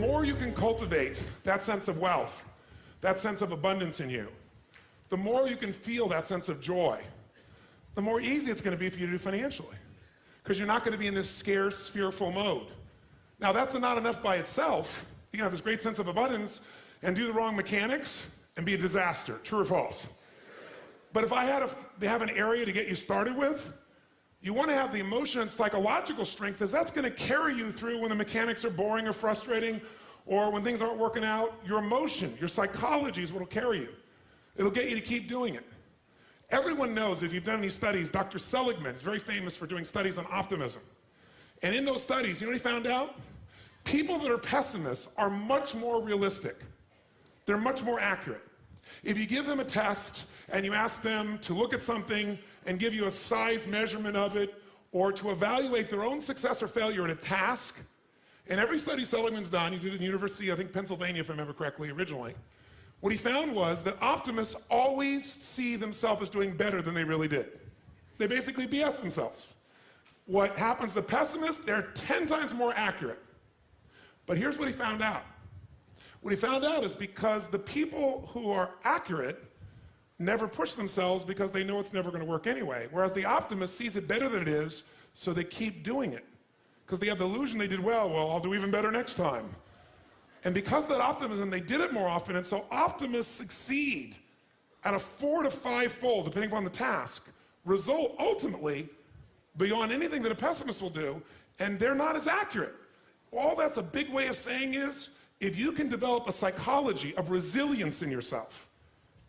more you can cultivate that sense of wealth, that sense of abundance in you, the more you can feel that sense of joy, the more easy it's going to be for you to do financially. Because you're not going to be in this scarce, fearful mode. Now, that's not enough by itself. You can have this great sense of abundance and do the wrong mechanics and be a disaster. True or false? But if I had to have an area to get you started with, you want to have the emotion and psychological strength, because that's going to carry you through when the mechanics are boring or frustrating, or when things aren't working out. Your emotion, your psychology is what will carry you. It'll get you to keep doing it. Everyone knows, if you've done any studies, Dr. Seligman is very famous for doing studies on optimism. And in those studies, you know what he found out? People that are pessimists are much more realistic. They're much more accurate. If you give them a test and you ask them to look at something and give you a size measurement of it, or to evaluate their own success or failure at a task, and every study Seligman's done, he did it in the University, I think Pennsylvania if I remember correctly originally, what he found was that optimists always see themselves as doing better than they really did. They basically BS themselves. What happens to pessimists, they're 10 times more accurate. But here's what he found out. What he found out is because the people who are accurate never push themselves because they know it's never going to work anyway. Whereas the optimist sees it better than it is, so they keep doing it. Because they have the illusion they did well, I'll do even better next time. And because of that optimism, they did it more often, and so optimists succeed at a 4 to 5-fold, depending upon the task, result ultimately beyond anything that a pessimist will do, and they're not as accurate. All that's a big way of saying is, if you can develop a psychology of resilience in yourself,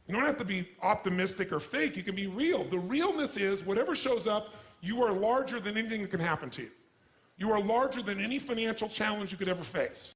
you don't have to be optimistic or fake, you can be real. The realness is, whatever shows up, you are larger than anything that can happen to you. You are larger than any financial challenge you could ever face.